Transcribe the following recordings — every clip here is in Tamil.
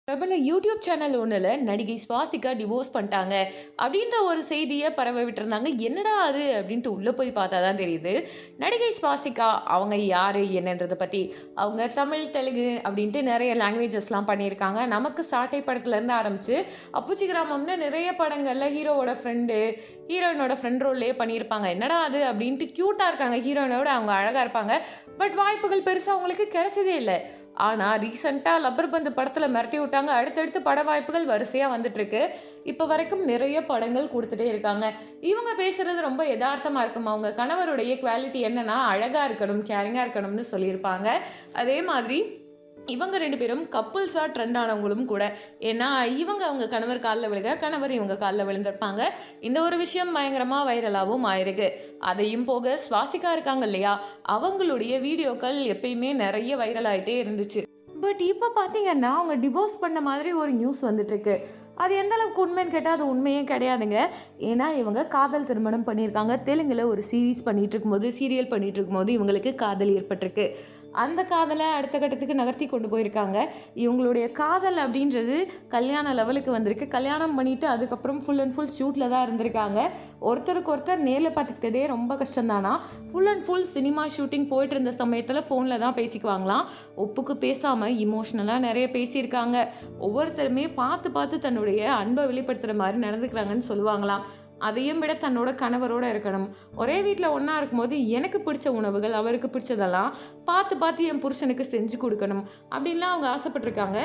பிரபல யூடியூப் சேனல் ஒண்ணுல நடிகை சுவாசிகா டிவோர்ஸ் பண்ணிட்டாங்க அப்படின்ற ஒரு செய்தியை பரவ விட்டுருந்தாங்க. என்னடா அது அப்படின்ட்டு உள்ள போய் பார்த்தா தான் தெரியுது. நடிகை சுவாசிகா அவங்க யாரு என்னன்றத பத்தி. அவங்க தமிழ், தெலுங்கு அப்படின்ட்டு நிறைய லாங்குவேஜஸ்லாம் பண்ணியிருக்காங்க. நமக்கு சாட்டை படத்துல இருந்து ஆரம்பிச்சு அப்புச்சி கிராமம்னு நிறைய படங்கள்ல ஹீரோவோட ஃப்ரெண்டு, ஹீரோயினோட ஃப்ரெண்ட் ரோல்லே பண்ணியிருப்பாங்க. என்னடா அது அப்படின்ட்டு கியூட்டா இருக்காங்க. ஹீரோயினோட அவங்க அழகா இருப்பாங்க. பட் வாய்ப்புகள் பெருசா அவங்களுக்கு கிடைச்சதே இல்லை. ஆனா, ரீசென்ட்டா லப்பர் பந்து படத்துல மிரட்டி விட்டாங்க. அடுத்தடுத்து பட வாய்ப்புகள் வரிசையா வந்துட்டு இருக்கு. இப்ப வரைக்கும் நிறைய படங்கள் குடுத்துட்டே இருக்காங்க. இவங்க பேசுறது ரொம்ப எதார்த்தமா இருக்கும். அவங்க கணவருடைய குவாலிட்டி என்னன்னா, அழகா இருக்கணும், கேரிங்கா இருக்கணும்னு சொல்லியிருப்பாங்க. அதே மாதிரி இவங்க 2 பேரும் கப்புல்ஸா ட்ரெண்ட் ஆனவங்களும் கூட. ஏன்னா, இவங்க அவங்க கணவர் கால்ல விழுக, கணவர் இவங்க கால்ல விழுந்திருப்பாங்க. இந்த ஒரு விஷயம் பயங்கரமா வைரலாவும் ஆயிருக்கு. அதையும் போக சுவாசிகா இருக்காங்க இல்லையா? அவங்களுடைய வீடியோக்கள் எப்பயுமே நெறைய வைரல் ஆயிட்டே இருந்துச்சு. பட் இப்ப பார்த்தீங்கன்னா, அவங்க டிவோர்ஸ் பண்ண மாதிரி ஒரு நியூஸ் வந்துட்டுருக்கு. அது எந்த அளவுக்கு உண்மைன்னு கேட்டா, அது உண்மையே கிடையாதுங்க. ஏன்னா, இவங்க காதல் திருமணம் பண்ணியிருக்காங்க. தெலுங்குல ஒரு சீரிஸ் பண்ணிட்டுருக்கும்போது, சீரியல் பண்ணிட்டுருக்கும்போது இவங்களுக்கு காதல் ஏற்பட்டிருக்கு. அந்த காதல அடுத்த கட்டத்துக்கு நகர்த்தி கொண்டு போயிருக்காங்க. இவங்களுடைய காதல் அப்படின்றது கல்யாண லெவலுக்கு வந்திருக்கு. கல்யாணம் பண்ணிட்டு அதுக்கப்புறம் ஃபுல் அண்ட் ஃபுல் ஷூட்ல தான் இருந்திருக்காங்க. ஒருத்தருக்கு ஒருத்தர் நேர்ல பார்த்துக்கிட்டதே ரொம்ப கஷ்டம் தானாம். Full and full cinema shooting போயிட்டு இருந்த சமயத்துல ஃபோன்ல தான் பேசிக்குவாங்களாம். ஒப்புக்கு பேசாம எமோஷனலா நெறைய பேசியிருக்காங்க. ஒவ்வொருத்தருமே பார்த்து பார்த்து தன்னுடைய அன்பை வெளிப்படுத்துற மாரி நடந்துக்கிறாங்கன்னு சொல்லுவாங்களாம். அதையும் விட தன்னோட கணவரோட இருக்கணும். ஒரே வீட்ல ஒண்ணா இருக்கும்போது எனக்கு பிடிச்ச உணவுகள், அவருக்கு பிடிச்சதெல்லாம் பார்த்து பார்த்து என் புருஷனுக்கு செஞ்சு குடுக்கணும். அப்படின்லாம் அவங்க ஆசைப்பட்டுருக்காங்க.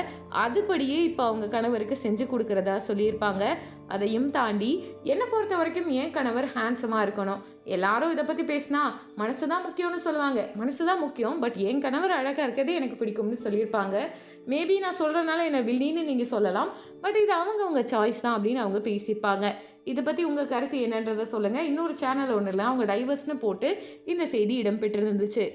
அதுபடியே இப்ப அவங்க கணவருக்கு செஞ்சு குடுக்கிறதா சொல்லியிருப்பாங்க. அதையும் தாண்டி என்ன பொறுத்தவரைக்கும் என் கணவர் ஹேண்ட்ஸமா இருக்கணும். எல்லாரும் இத பத்தி பேசினா மனசு தான் முக்கியம்னு சொல்லுவாங்க. மனசு தான் முக்கியம். பட் என் கணவர் அழகா இருக்கதே எனக்கு பிடிக்கும்னு சொல்லியிருப்பாங்க. மேபி நான் சொல்றனால என்ன வில்லின்னு நீங்க சொல்லலாம். பட் இது அவங்கவங்க சாய்ஸ் தான் அப்படின்னு அவங்க பேசியிருப்பாங்க. இத பத்தி உங்க கருத்து என்னன்றத சொல்லுங்க. இன்னொரு சேனல் ஒண்ணுல அவங்க டைவர்ஸ்ன்னு போட்டு இந்த செய்தி இடம்பெற்றிருந்துச்சு.